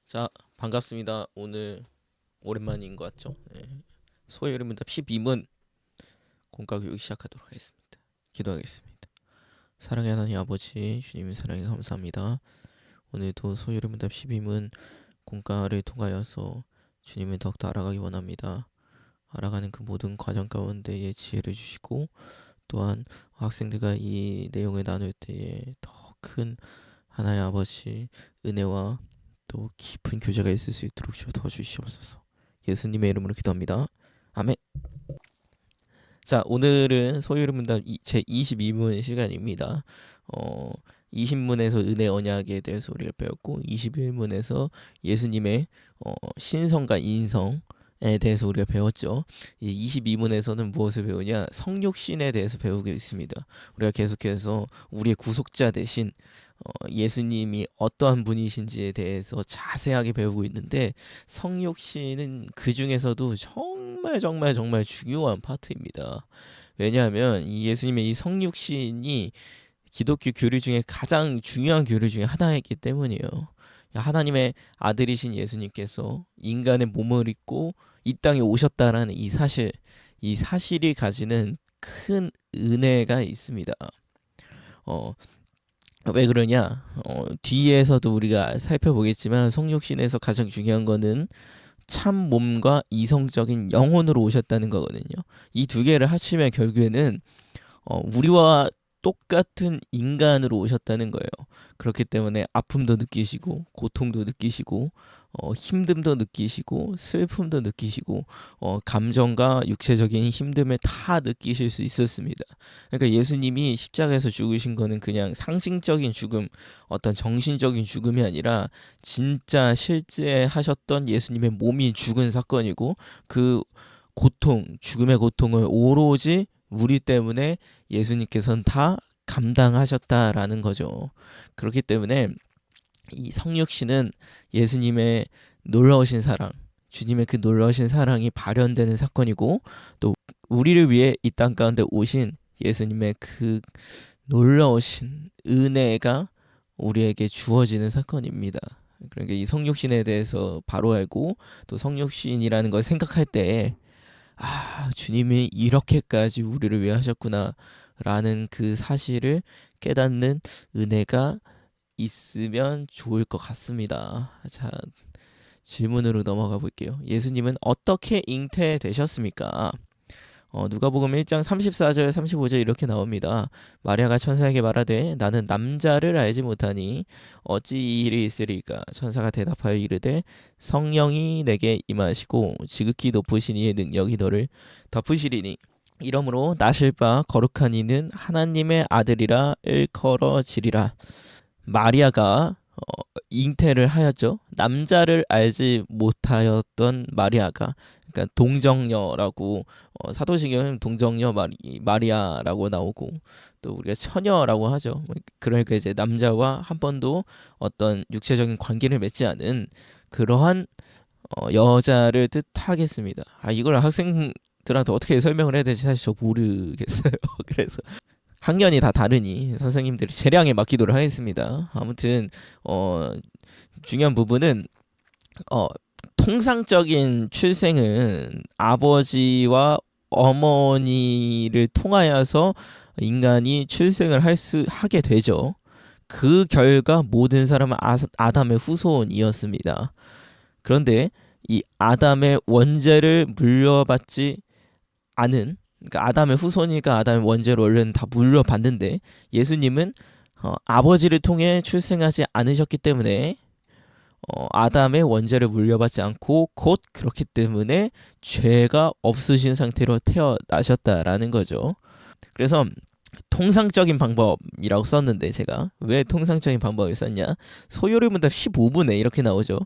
자, 반갑습니다. 오늘 오랜만인 것 같죠? 네. 소요리 문답 12문 공과 교육 시작하도록 하겠습니다. 기도하겠습니다. 사랑의 하나님 아버지, 주님의 사랑에 감사합니다. 오늘도 소요리 문답 12문 공과를 통하여서 주님을 더욱더 알아가기 원합니다. 알아가는 그 모든 과정 가운데에 지혜를 주시고, 또한 학생들과 이 내용을 나눌 때에 더 큰 하나의 아버지 은혜와 또 깊은 교제가 있을 수 있도록 도와주시옵소서. 예수님의 이름으로 기도합니다. 아멘. 자, 오늘은 소요리 문답 제 22문 시간입니다. 20문에서 은혜 언약에 대해서 우리가 배웠고, 21문에서 예수님의 신성과 인성에 대해서 우리가 배웠죠. 이 22문에서는 무엇을 배우냐? 성육신에 대해서 배우고 있습니다. 우리가 계속해서 우리의 구속자 대신 예수님이 어떠한 분이신지에 대해서 자세하게 배우고 있는데, 성육신은 그 중에서도 정말 중요한 파트입니다. 왜냐하면 이 예수님의 이 성육신이 기독교 교리 중에 가장 중요한 교리 중에 하나이기 때문이에요. 하나님의 아들이신 예수님께서 인간의 몸을 입고 이 땅에 오셨다라는 이 사실이 가지는 큰 은혜가 있습니다. 왜 그러냐? 뒤에서도 우리가 살펴보겠지만 성육신에서 가장 중요한 거는 참 몸과 이성적인 영혼으로 오셨다는 거거든요. 이 두 개를 합치면 결국에는 우리와 똑같은 인간으로 오셨다는 거예요. 그렇기 때문에 아픔도 느끼시고, 고통도 느끼시고, 힘듦도 느끼시고, 슬픔도 느끼시고, 감정과 육체적인 힘듦을 다 느끼실 수 있었습니다. 그러니까 예수님이 십자가에서 죽으신 거는 그냥 상징적인 죽음, 어떤 정신적인 죽음이 아니라 진짜 실제 하셨던 예수님의 몸이 죽은 사건이고, 그 죽음의 고통을 오로지 우리 때문에 예수님께서는 다 감당하셨다라는 거죠. 그렇기 때문에 이 성육신은 예수님의 놀라우신 사랑, 주님의 그 놀라우신 사랑이 발현되는 사건이고, 또 우리를 위해 이 땅 가운데 오신 예수님의 그 놀라우신 은혜가 우리에게 주어지는 사건입니다. 그러니까 이 성육신에 대해서 바로 알고, 또 성육신이라는 걸 생각할 때 주님이 이렇게까지 우리를 위해 하셨구나 라는 그 사실을 깨닫는 은혜가 있으면 좋을 것 같습니다. 자, 질문으로 넘어가 볼게요. 예수님은 어떻게 잉태되셨습니까? 누가복음 1장 34절 35절 이렇게 나옵니다. 마리아가 천사에게 말하되 나는 남자를 알지 못하니 어찌 이 일이 있으리까? 천사가 대답하여 이르되 성령이 내게 임하시고 지극히 높으신 이의 능력이 너를 덮으시리니 이러므로 나실 바 거룩한 이는 하나님의 아들이라 일컬어지리라. 마리아가 잉태를 하였죠. 남자를 알지 못하였던 마리아가, 그러니까 동정녀라고, 사도신경은 동정녀 마리아라고 나오고, 또 우리가 처녀라고 하죠. 그러니까 이제 남자와 한 번도 어떤 육체적인 관계를 맺지 않은 그러한 여자를 뜻하겠습니다. 이걸 학생들한테 어떻게 설명을 해야 될지 사실 저 모르겠어요. 그래서 학년이 다 다르니 선생님들이 재량에 맡기도록 하겠습니다. 아무튼 중요한 부분은 통상적인 출생은 아버지와 어머니를 통하여서 인간이 출생을 하게 되죠. 그 결과 모든 사람은 아담의 후손이었습니다. 그런데 이 아담의 원죄를 물려받지 않은, 그러니까 아담의 후손이니까 아담의 원죄를 원래는 다 물려받는데, 예수님은 아버지를 통해 출생하지 않으셨기 때문에 아담의 원죄를 물려받지 않고 곧 그렇기 때문에 죄가 없으신 상태로 태어나셨다라는 거죠. 그래서 통상적인 방법이라고 썼는데, 제가 왜 통상적인 방법을 썼냐? 소요리 문답 15문에 이렇게 나오죠.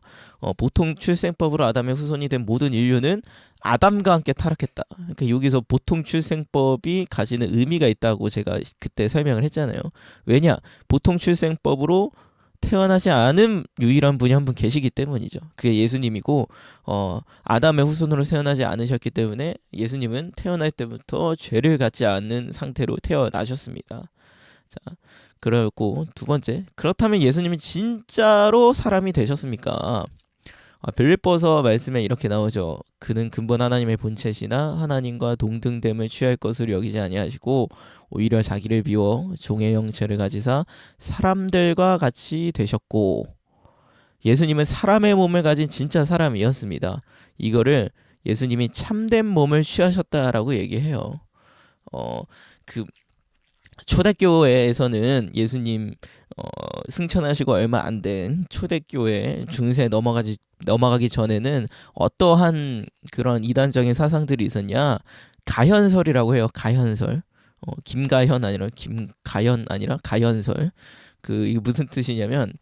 보통 출생법으로 아담의 후손이 된 모든 인류는 아담과 함께 타락했다. 그러니까 여기서 보통 출생법이 가지는 의미가 있다고 제가 그때 설명을 했잖아요. 왜냐? 보통 출생법으로 태어나지 않은 유일한 분이 한 분 계시기 때문이죠. 그게 예수님이고, 아담의 후손으로 태어나지 않으셨기 때문에 예수님은 태어날 때부터 죄를 갖지 않는 상태로 태어나셨습니다. 자, 그렇고 두 번째, 그렇다면 예수님이 진짜로 사람이 되셨습니까? 빌립보서 말씀에 이렇게 나오죠. 그는 근본 하나님의 본체시나 하나님과 동등됨을 취할 것으로 여기지 아니하시고 오히려 자기를 비워 종의 형체를 가지사 사람들과 같이 되셨고, 예수님은 사람의 몸을 가진 진짜 사람이었습니다. 이거를 예수님이 참된 몸을 취하셨다라고 얘기해요. 그 초대교회에서는 예수님 승천하시고 얼마 안 된 초대교회 중세 넘어가기 전에는 어떠한 그런 이단적인 사상들이 있었냐? 가현설이라고 해요. 가현설. 김가현 아니라 김가현 아니라 가현설. 이게 무슨 뜻이냐면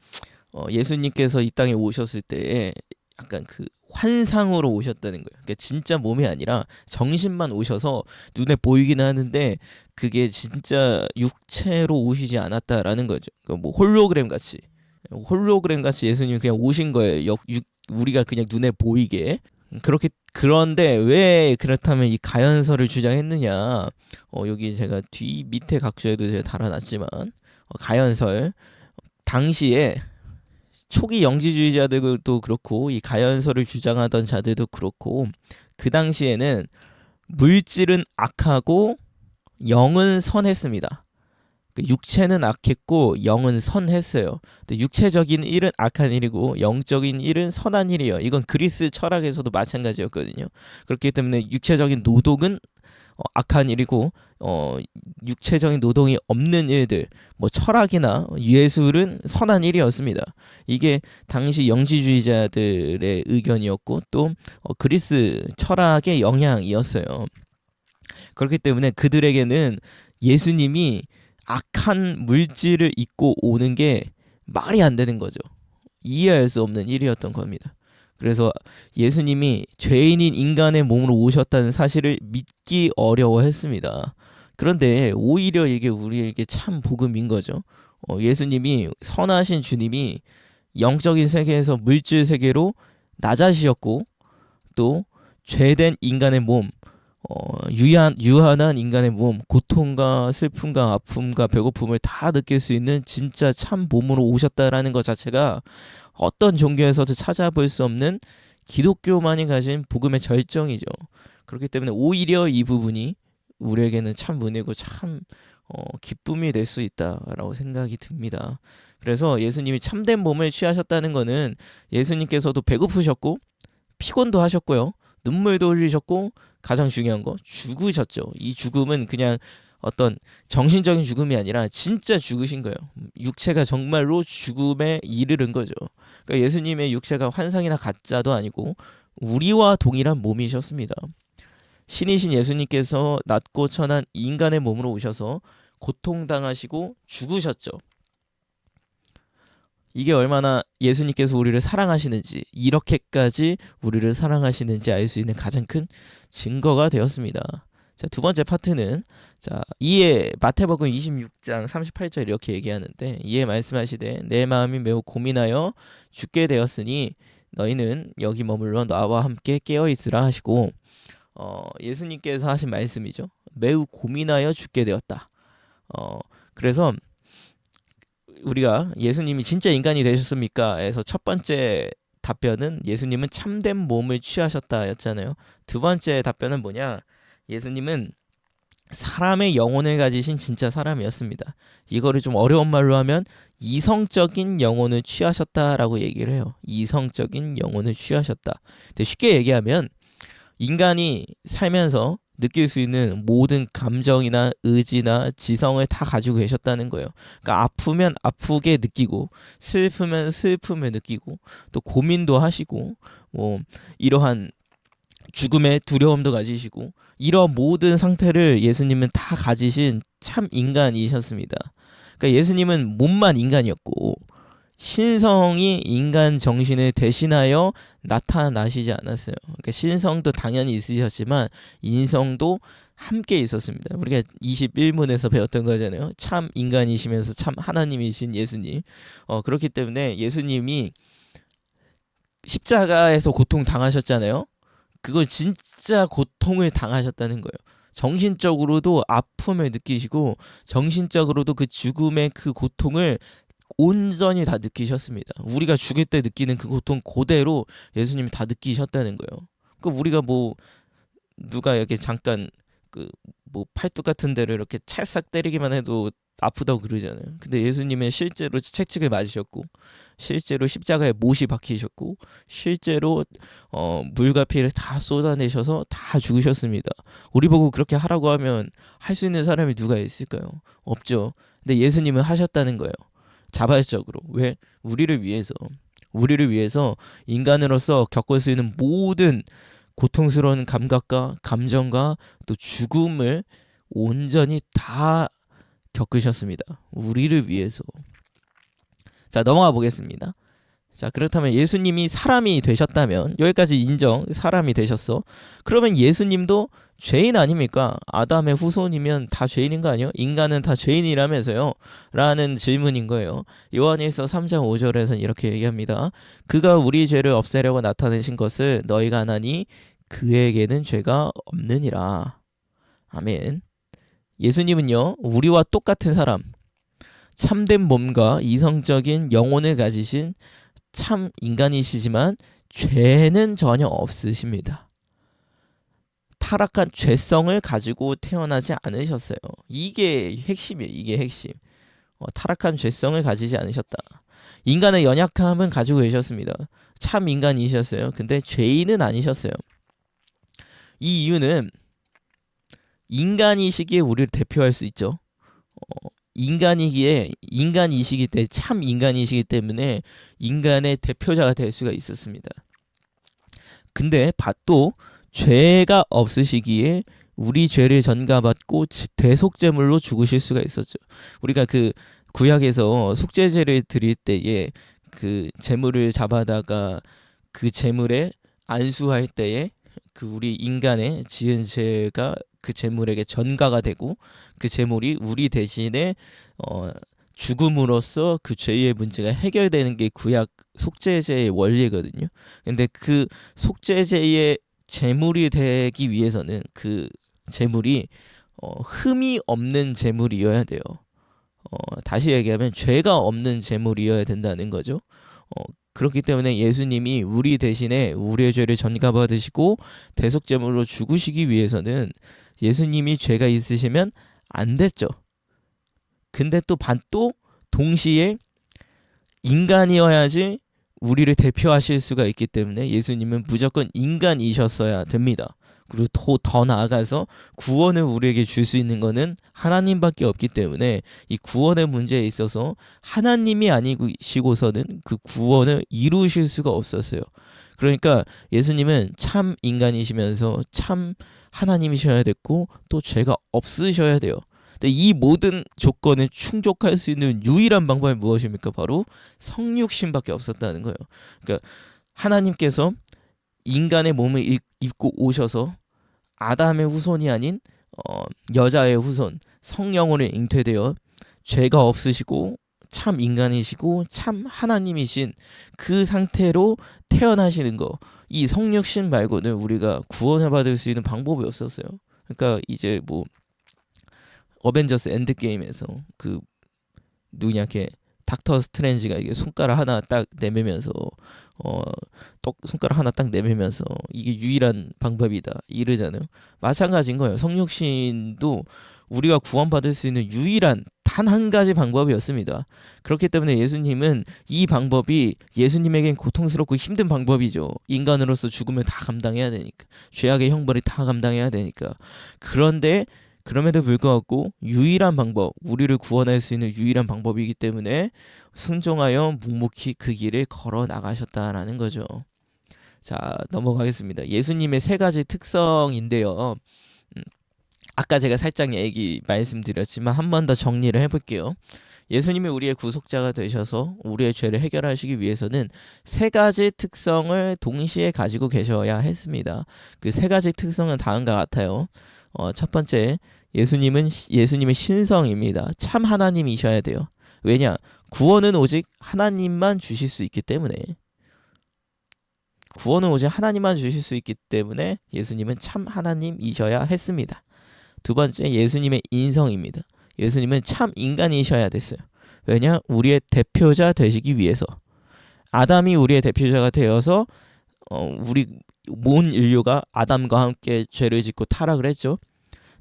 예수님께서 이 땅에 오셨을 때에 약간 그 환상으로 오셨다는 거예요. 그러니까 진짜 몸이 아니라 정신만 오셔서 눈에 보이긴 하는데 그게 진짜 육체로 오시지 않았다라는 거죠. 그러니까 뭐 홀로그램 같이 예수님이 그냥 오신 거예요. 우리가 그냥 눈에 보이게. 그런데 왜 그렇다면 이 가연설을 주장했느냐? 여기 제가 뒤 밑에 각주에도 제가 달아놨지만 가연설 당시에 초기 영지주의자들도 그렇고 이 가연설을 주장하던 자들도 그렇고 그 당시에는 물질은 악하고 영은 선했습니다. 육체는 악했고 영은 선했어요. 육체적인 일은 악한 일이고 영적인 일은 선한 일이에요. 이건 그리스 철학에서도 마찬가지였거든요. 그렇기 때문에 육체적인 노동은 악한 일이고 육체적인 노동이 없는 일들, 뭐 철학이나 예술은 선한 일이었습니다. 이게 당시 영지주의자들의 의견이었고 또 그리스 철학의 영향이었어요. 그렇기 때문에 그들에게는 예수님이 악한 물질을 입고 오는 게 말이 안 되는 거죠. 이해할 수 없는 일이었던 겁니다. 그래서 예수님이 죄인인 인간의 몸으로 오셨다는 사실을 믿기 어려워했습니다. 그런데 오히려 이게 우리에게 참 복음인 거죠. 예수님이 선하신 주님이 영적인 세계에서 물질 세계로 나자시었고 또 죄된 인간의 몸, 유한한 인간의 몸, 고통과 슬픔과 아픔과 배고픔을 다 느낄 수 있는 진짜 참 몸으로 오셨다라는 것 자체가 어떤 종교에서도 찾아볼 수 없는 기독교만이 가진 복음의 절정이죠. 그렇기 때문에 오히려 이 부분이 우리에게는 참 은혜고 참 기쁨이 될 수 있다라고 생각이 듭니다. 그래서 예수님이 참된 몸을 취하셨다는 것은 예수님께서도 배고프셨고 피곤도 하셨고요. 눈물도 흘리셨고 가장 중요한 거 죽으셨죠. 이 죽음은 그냥 어떤 정신적인 죽음이 아니라 진짜 죽으신 거예요. 육체가 정말로 죽음에 이르른 거죠. 그러니까 예수님의 육체가 환상이나 가짜도 아니고 우리와 동일한 몸이셨습니다. 신이신 예수님께서 낮고 천한 인간의 몸으로 오셔서 고통당하시고 죽으셨죠. 이게 얼마나 예수님께서 우리를 사랑하시는지, 이렇게까지 우리를 사랑하시는지 알 수 있는 가장 큰 증거가 되었습니다. 자, 두 번째 파트는 이에 마태복음 26장 38절 이렇게 얘기하는데, 이에 말씀하시되 내 마음이 매우 고민하여 죽게 되었으니 너희는 여기 머물러 나와 함께 깨어 있으라 하시고, 예수님께서 하신 말씀이죠. 매우 고민하여 죽게 되었다. 그래서 우리가 예수님이 진짜 인간이 되셨습니까? 에서 첫 번째 답변은 예수님은 참된 몸을 취하셨다였잖아요. 두 번째 답변은 뭐냐? 예수님은 사람의 영혼을 가지신 진짜 사람이었습니다. 이거를 좀 어려운 말로 하면 이성적인 영혼을 취하셨다라고 얘기를 해요. 이성적인 영혼을 취하셨다. 근데 쉽게 얘기하면 인간이 살면서 느낄 수 있는 모든 감정이나 의지나 지성을 다 가지고 계셨다는 거예요. 그러니까 아프면 아프게 느끼고 슬프면 슬픔을 느끼고 또 고민도 하시고 뭐 이러한 죽음의 두려움도 가지시고 이런 모든 상태를 예수님은 다 가지신 참 인간이셨습니다. 그러니까 예수님은 몸만 인간이었고 신성이 인간 정신을 대신하여 나타나시지 않았어요. 그러니까 신성도 당연히 있으셨지만 인성도 함께 있었습니다. 우리가 21문에서 배웠던 거잖아요. 참 인간이시면서 참 하나님이신 예수님. 그렇기 때문에 예수님이 십자가에서 고통 당하셨잖아요. 그걸 진짜 고통을 당하셨다는 거예요. 정신적으로도 아픔을 느끼시고 정신적으로도 그 죽음의 그 고통을 온전히 다 느끼셨습니다. 우리가 죽을 때 느끼는 그 고통 그대로 예수님이 다 느끼셨다는 거예요. 그 우리가 뭐 누가 이렇게 잠깐 그 뭐 팔뚝 같은 데를 이렇게 찰싹 때리기만 해도 아프다고 그러잖아요. 근데 예수님은 실제로 채찍을 맞으셨고, 실제로 십자가에 못이 박히셨고, 실제로 물과 피를 다 쏟아내셔서 다 죽으셨습니다. 우리 보고 그렇게 하라고 하면 할 수 있는 사람이 누가 있을까요? 없죠. 근데 예수님은 하셨다는 거예요. 자발적으로. 왜? 우리를 위해서 인간으로서 겪을 수 있는 모든 고통스러운 감각과 감정과 또 죽음을 온전히 다 겪으셨습니다. 우리를 위해서. 자, 넘어가 보겠습니다. 자, 그렇다면 예수님이 사람이 되셨다면, 여기까지 인정, 사람이 되셨어. 그러면 예수님도 죄인 아닙니까? 아담의 후손이면 다 죄인인 거 아니에요? 인간은 다 죄인이라면서요? 라는 질문인 거예요. 요한일서 3장 5절에서는 이렇게 얘기합니다. 그가 우리 죄를 없애려고 나타내신 것을 너희가 아나니 그에게는 죄가 없느니라. 아멘. 예수님은요, 우리와 똑같은 사람, 참된 몸과 이성적인 영혼을 가지신 참 인간이시지만 죄는 전혀 없으십니다. 타락한 죄성을 가지고 태어나지 않으셨어요. 이게 핵심이에요. 이게 핵심. 타락한 죄성을 가지지 않으셨다. 인간의 연약함은 가지고 계셨습니다. 참 인간이셨어요. 근데 죄인은 아니셨어요. 이 이유는 인간이시기에 우리를 대표할 수 있죠. 인간이시기 때문에, 참 인간이시기 때문에 인간의 대표자가 될 수가 있었습니다. 근데 또 죄가 없으시기에 우리 죄를 전가받고 대속제물로 죽으실 수가 있었죠. 우리가 그 구약에서 속죄제를 드릴 때에 그 제물을 잡아다가 그 제물에 안수할 때에 그 우리 인간의 지은 죄가 그 제물에게 전가가 되고 그 제물이 우리 대신에 죽음으로써 그 죄의 문제가 해결되는 게 구약 속죄제의 원리거든요. 근데 그 속죄제의 제물이 되기 위해서는 그 제물이 흠이 없는 제물이어야 돼요. 다시 얘기하면 죄가 없는 제물이어야 된다는 거죠. 그렇기 때문에 예수님이 우리 대신에 우리의 죄를 전가받으시고 대속제물로 죽으시기 위해서는 예수님이 죄가 있으시면 안 됐죠. 근데 또 동시에 인간이어야지 우리를 대표하실 수가 있기 때문에 예수님은 무조건 인간이셨어야 됩니다. 그리고 더 나아가서 구원을 우리에게 줄 수 있는 것은 하나님밖에 없기 때문에 이 구원의 문제에 있어서 하나님이 아니시고서는 그 구원을 이루실 수가 없었어요. 그러니까 예수님은 참 인간이시면서 참 하나님이셔야 됐고 또 죄가 없으셔야 돼요. 근데 이 모든 조건을 충족할 수 있는 유일한 방법이 무엇입니까? 바로 성육신밖에 없었다는 거예요. 그러니까 하나님께서 인간의 몸을 입고 오셔서 아담의 후손이 아닌 여자의 후손 성령으로 잉태되어 죄가 없으시고 참 인간이시고 참 하나님이신 그 상태로 태어나시는 거, 이 성육신 말고는 우리가 구원을 받을 수 있는 방법이 없었어요. 그러니까 이제 뭐 어벤져스 엔드게임에서 그 누구냐 걔 닥터 스트레인지가 이게 손가락 하나 딱 내밀면서 손가락 하나 딱 내밀면서 이게 유일한 방법이다 이러잖아요. 마찬가지인 거예요. 성육신도 우리가 구원받을 수 있는 유일한 단 한 가지 방법이었습니다. 그렇기 때문에 예수님은 이 방법이 예수님에겐 고통스럽고 힘든 방법이죠. 인간으로서 죽음을 다 감당해야 되니까, 죄악의 형벌을 다 감당해야 되니까. 그런데 그럼에도 불구하고 유일한 방법, 우리를 구원할 수 있는 유일한 방법이기 때문에 순종하여 묵묵히 그 길을 걸어 나가셨다라는 거죠. 자, 넘어가겠습니다. 예수님의 세 가지 특성인데요. 아까 제가 살짝 말씀드렸지만 한 번 더 정리를 해볼게요. 예수님이 우리의 구속자가 되셔서 우리의 죄를 해결하시기 위해서는 세 가지 특성을 동시에 가지고 계셔야 했습니다. 그 세 가지 특성은 다음과 같아요. 첫 번째, 예수님의 신성입니다. 참 하나님이셔야 돼요. 왜냐? 구원은 오직 하나님만 주실 수 있기 때문에. 구원은 오직 하나님만 주실 수 있기 때문에 예수님은 참 하나님이셔야 했습니다. 두 번째, 예수님의 인성입니다. 예수님은 참 인간이셔야 됐어요. 왜냐? 우리의 대표자 되시기 위해서. 아담이 우리의 대표자가 되어서 우리 온 인류가 아담과 함께 죄를 짓고 타락을 했죠.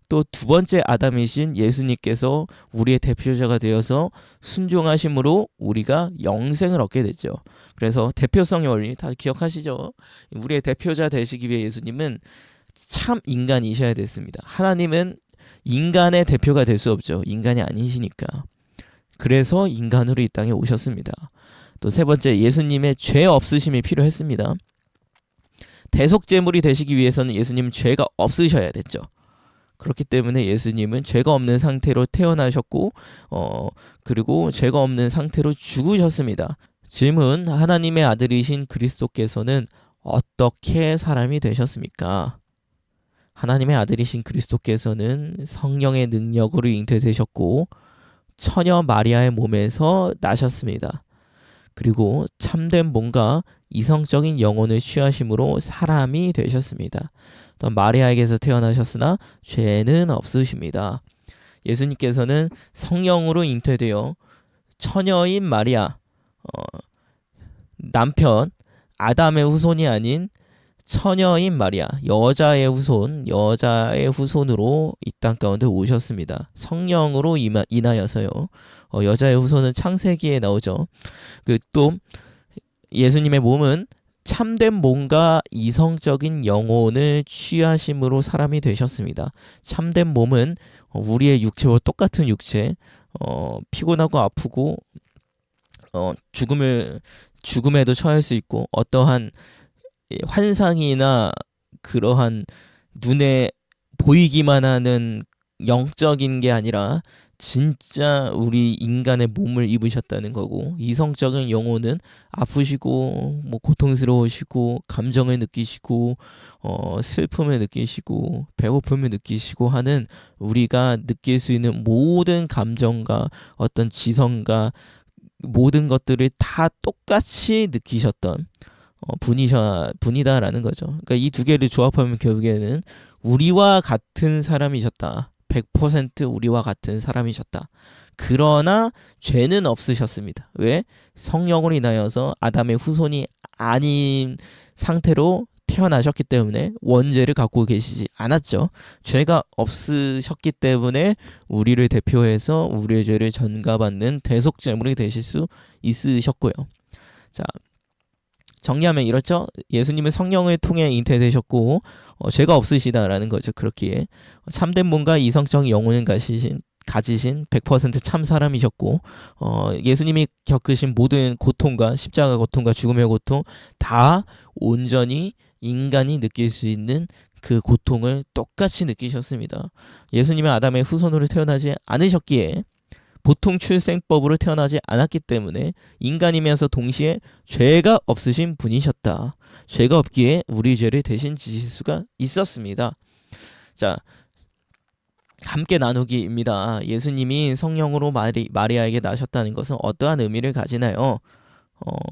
또 두 번째 아담이신 예수님께서 우리의 대표자가 되어서 순종하심으로 우리가 영생을 얻게 됐죠. 그래서 대표성의 원리 다 기억하시죠? 우리의 대표자 되시기 위해 예수님은 참 인간이셔야 됐습니다. 하나님은 인간의 대표가 될 수 없죠. 인간이 아니시니까. 그래서 인간으로 이 땅에 오셨습니다. 또 세 번째, 예수님의 죄 없으심이 필요했습니다. 대속제물이 되시기 위해서는 예수님은 죄가 없으셔야 됐죠. 그렇기 때문에 예수님은 죄가 없는 상태로 태어나셨고 그리고 죄가 없는 상태로 죽으셨습니다. 질문, 하나님의 아들이신 그리스도께서는 어떻게 사람이 되셨습니까? 하나님의 아들이신 그리스도께서는 성령의 능력으로 잉태되셨고 처녀 마리아의 몸에서 나셨습니다. 그리고 참된 몸과 이성적인 영혼을 취하심으로 사람이 되셨습니다. 또 마리아에게서 태어나셨으나 죄는 없으십니다. 예수님께서는 성령으로 잉태되어 처녀인 마리아, 남편 아담의 후손이 아닌 처녀인 마리아, 여자의 후손으로 이 땅 가운데 오셨습니다. 성령으로 인하여서요. 여자의 후손은 창세기에 나오죠. 또 예수님의 몸은 참된 몸과 이성적인 영혼을 취하심으로 사람이 되셨습니다. 참된 몸은 우리의 육체와 똑같은 육체, 피곤하고 아프고 죽음에도 처할 수 있고 어떠한 환상이나 그러한 눈에 보이기만 하는 영적인 게 아니라 진짜 우리 인간의 몸을 입으셨다는 거고, 이성적인 영혼은 아프시고 고통스러우시고 감정을 느끼시고 슬픔을 느끼시고 배고픔을 느끼시고 하는 우리가 느낄 수 있는 모든 감정과 어떤 지성과 모든 것들을 다 똑같이 느끼셨던 분이다라는 거죠. 그러니까 이 두 개를 조합하면 결국에는 우리와 같은 사람이셨다. 100% 우리와 같은 사람이셨다. 그러나 죄는 없으셨습니다. 왜? 성령으로 인하여서 아담의 후손이 아닌 상태로 태어나셨기 때문에 원죄를 갖고 계시지 않았죠. 죄가 없으셨기 때문에 우리를 대표해서 우리의 죄를 전가받는 대속제물이 되실 수 있으셨고요. 자, 정리하면 이렇죠. 예수님은 성령을 통해 잉태되셨고 죄가 없으시다라는 거죠. 그렇기에 참된 몸과 이성적 영혼을 가지신 100% 참 사람이셨고 예수님이 겪으신 모든 고통과 십자가 고통과 죽음의 고통 다 온전히 인간이 느낄 수 있는 그 고통을 똑같이 느끼셨습니다. 예수님은 아담의 후손으로 태어나지 않으셨기에 보통 출생법으로 태어나지 않았기 때문에 인간이면서 동시에 죄가 없으신 분이셨다. 죄가 없기에 우리 죄를 대신 지실 수가 있었습니다. 자, 함께 나누기입니다. 예수님이 성령으로 마리아에게 나셨다는 것은 어떠한 의미를 가지나요?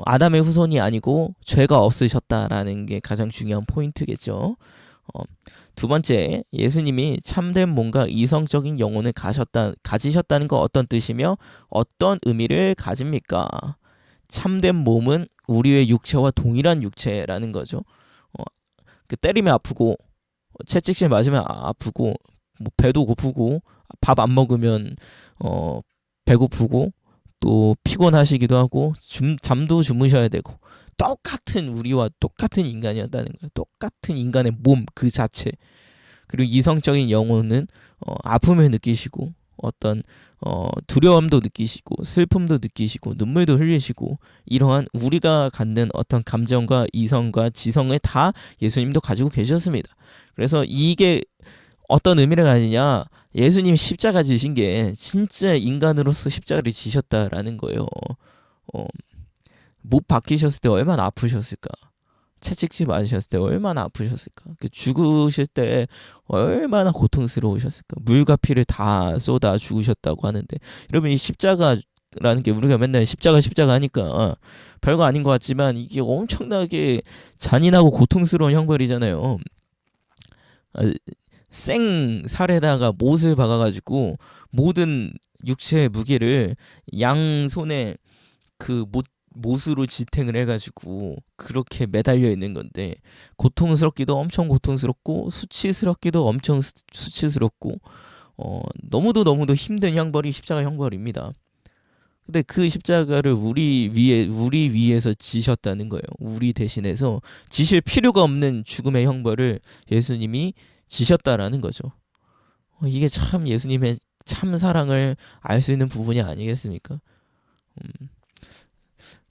아담의 후손이 아니고 죄가 없으셨다라는 게 가장 중요한 포인트겠죠. 두 번째, 예수님이 참된 몸과 이성적인 영혼을 가지셨다는 거 어떤 뜻이며 어떤 의미를 가집니까? 참된 몸은 우리의 육체와 동일한 육체라는 거죠. 때리면 아프고 채찍질 맞으면 아프고 배도 고프고 밥 안 먹으면 배고프고 또 피곤하시기도 하고 잠도 주무셔야 되고 똑같은 우리와 똑같은 인간이었다는 거예요. 똑같은 인간의 몸 그 자체. 그리고 이성적인 영혼은 아픔을 느끼시고 어떤 두려움도 느끼시고 슬픔도 느끼시고 눈물도 흘리시고 이러한 우리가 갖는 어떤 감정과 이성과 지성을 다 예수님도 가지고 계셨습니다. 그래서 이게 어떤 의미를 가지냐, 예수님이 십자가 지신 게 진짜 인간으로서 십자가를 지셨다라는 거예요. 못 박히셨을 때 얼마나 아프셨을까? 채찍질 맞으셨을 때 얼마나 아프셨을까? 죽으실 때 얼마나 고통스러우셨을까? 물과 피를 다 쏟아 죽으셨다고 하는데, 여러분 이 십자가라는 게 우리가 맨날 십자가 하니까 별거 아닌 것 같지만 이게 엄청나게 잔인하고 고통스러운 형벌이잖아요. 생 살에다가 못을 박아가지고 모든 육체의 무게를 양손에 그 못으로 지탱을 해가지고 그렇게 매달려 있는 건데, 고통스럽기도 엄청 고통스럽고 수치스럽기도 엄청 수치스럽고 너무도 힘든 형벌이 십자가 형벌입니다. 근데 그 십자가를 우리 위에서 지셨다는 거예요. 우리 대신해서 지실 필요가 없는 죽음의 형벌을 예수님이 지셨다라는 거죠. 이게 참 예수님의 참 사랑을 알 수 있는 부분이 아니겠습니까?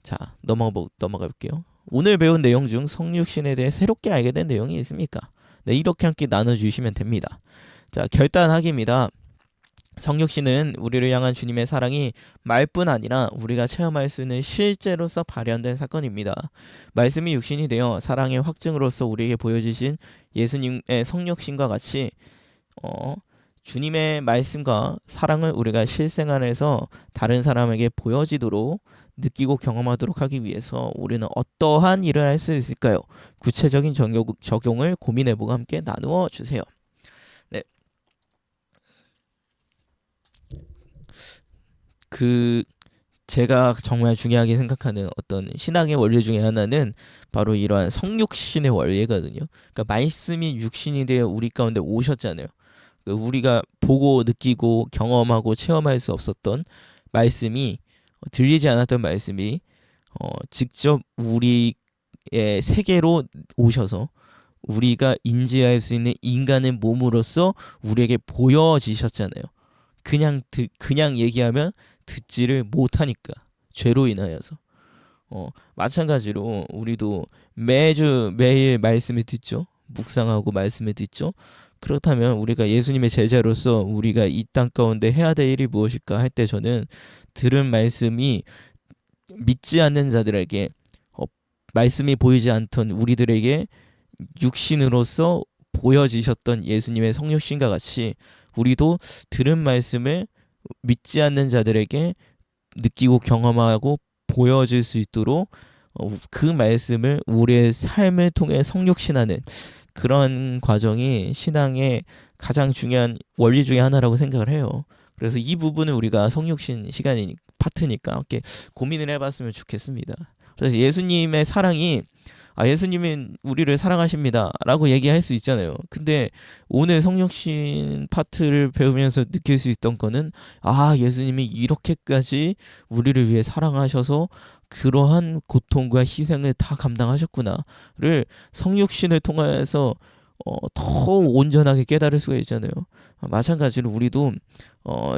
자, 넘어가 볼게요. 오늘 배운 내용 중 성육신에 대해 새롭게 알게 된 내용이 있습니까? 네, 이렇게 함께 나눠주시면 됩니다. 자, 결단하기입니다. 성육신은 우리를 향한 주님의 사랑이 말뿐 아니라 우리가 체험할 수 있는 실제로서 발현된 사건입니다. 말씀이 육신이 되어 사랑의 확증으로서 우리에게 보여주신 예수님의 성육신과 같이 주님의 말씀과 사랑을 우리가 실생활에서 다른 사람에게 보여지도록 느끼고 경험하도록 하기 위해서 우리는 어떠한 일을 할 수 있을까요? 구체적인 적용을 고민해보고 함께 나누어 주세요. 네. 제가 정말 중요하게 생각하는 어떤 신앙의 원리 중에 하나는 바로 이러한 성육신의 원리거든요. 그러니까 말씀이 육신이 되어 우리 가운데 오셨잖아요. 우리가 보고 느끼고 경험하고 체험할 수 없었던 말씀이, 들리지 않았던 말씀이 직접 우리의 세계로 오셔서 우리가 인지할 수 있는 인간의 몸으로서 우리에게 보여지셨잖아요. 그냥 얘기하면 듣지를 못하니까, 죄로 인하여서. 마찬가지로 우리도 매일 말씀을 듣죠. 묵상하고 말씀을 듣죠. 그렇다면 우리가 예수님의 제자로서 우리가 이 땅 가운데 해야 될 일이 무엇일까 할 때, 저는 들은 말씀이 믿지 않는 자들에게, 말씀이 보이지 않던 우리들에게 육신으로서 보여지셨던 예수님의 성육신과 같이 우리도 들은 말씀을 믿지 않는 자들에게 느끼고 경험하고 보여질 수 있도록 그 말씀을 우리의 삶을 통해 성육신하는 그런 과정이 신앙의 가장 중요한 원리 중에 하나라고 생각을 해요. 그래서 이 부분을 우리가 성육신 파트니까 함께 고민을 해봤으면 좋겠습니다. 그래서 예수님의 사랑이, 예수님은 우리를 사랑하십니다 라고 얘기할 수 있잖아요. 근데 오늘 성육신 파트를 배우면서 느낄 수 있던 거는, 예수님이 이렇게까지 우리를 위해 사랑하셔서 그러한 고통과 희생을 다 감당하셨구나를 성육신을 통해서 더 온전하게 깨달을 수가 있잖아요. 마찬가지로 우리도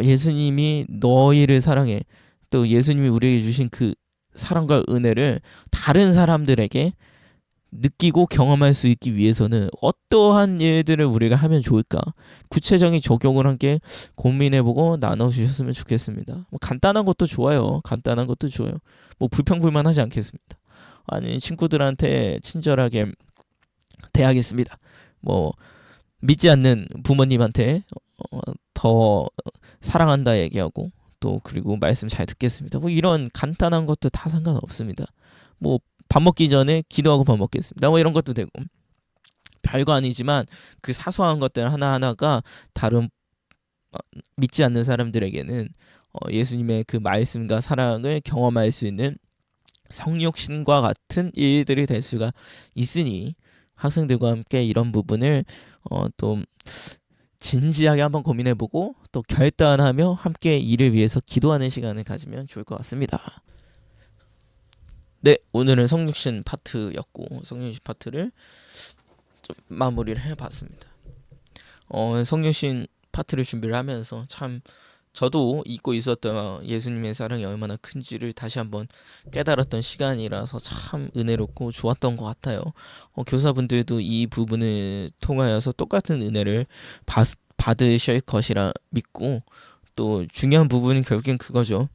예수님이 너희를 사랑해, 또 예수님이 우리에게 주신 그 사랑과 은혜를 다른 사람들에게 느끼고 경험할 수 있기 위해서는 어떠한 일들을 우리가 하면 좋을까? 구체적인 적용을 함께 고민해보고 나눠주셨으면 좋겠습니다. 간단한 것도 좋아요. 뭐 불평불만하지 않겠습니다. 아니, 친구들한테 친절하게 대하겠습니다. 뭐 믿지 않는 부모님한테 더 사랑한다 얘기하고, 또 그리고 말씀 잘 듣겠습니다. 뭐 이런 간단한 것도 다 상관없습니다. 뭐 밥 먹기 전에 기도하고 밥 먹겠습니다. 뭐 이런 것도 되고, 별거 아니지만 그 사소한 것들 하나하나가 다른 믿지 않는 사람들에게는 예수님의 그 말씀과 사랑을 경험할 수 있는 성육신과 같은 일들이 될 수가 있으니, 학생들과 함께 이런 부분을 또 진지하게 한번 고민해보고 또 결단하며 함께 이를 위해서 기도하는 시간을 가지면 좋을 것 같습니다. 네, 오늘은 성육신 파트였고, 성육신 파트를 좀 마무리를 해봤습니다. 성육신 파트를 준비를 하면서 참 저도 잊고 있었던 예수님의 사랑이 얼마나 큰지를 다시 한번 깨달았던 시간이라서 참 은혜롭고 좋았던 것 같아요. 교사분들도 이 부분을 통하여서 똑같은 은혜를 받으실 것이라 믿고, 또 중요한 부분은 결국엔 그거죠.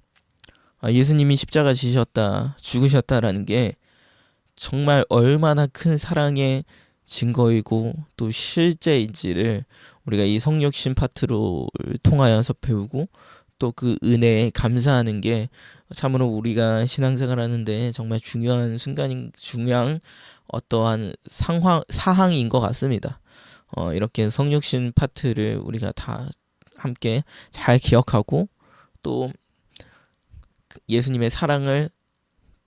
예수님이 십자가 지셨다, 죽으셨다라는 게 정말 얼마나 큰 사랑의 증거이고 또 실제인지를 우리가 이 성육신 파트로 통하여서 배우고, 또 그 은혜에 감사하는 게 참으로 우리가 신앙생활 하는데 정말 중요한 중요한 어떠한 사항인 것 같습니다. 이렇게 성육신 파트를 우리가 다 함께 잘 기억하고 또 예수님의 사랑을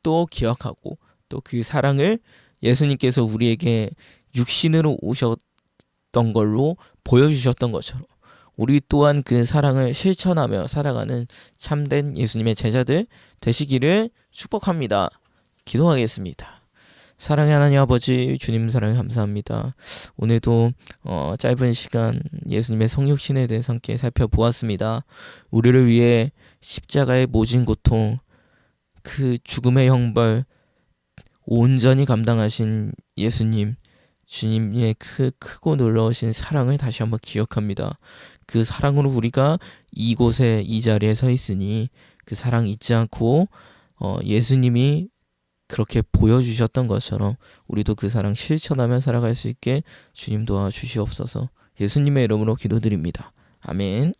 또 기억하고 또 그 사랑을 예수님께서 우리에게 육신으로 오셨던 걸로 보여주셨던 것처럼 우리 또한 그 사랑을 실천하며 살아가는 참된 예수님의 제자들 되시기를 축복합니다. 기도하겠습니다. 사랑의 하나님 아버지, 주님 사랑에 감사합니다. 오늘도 짧은 시간 예수님의 성육신에 대해서 함께 살펴보았습니다. 우리를 위해 십자가의 모진 고통, 그 죽음의 형벌 온전히 감당하신 예수님, 주님의 그 크고 놀라우신 사랑을 다시 한번 기억합니다. 그 사랑으로 우리가 이곳에 이 자리에 서 있으니 그 사랑 잊지 않고 예수님이 그렇게 보여주셨던 것처럼 우리도 그 사랑 실천하며 살아갈 수 있게 주님 도와주시옵소서. 예수님의 이름으로 기도드립니다. 아멘.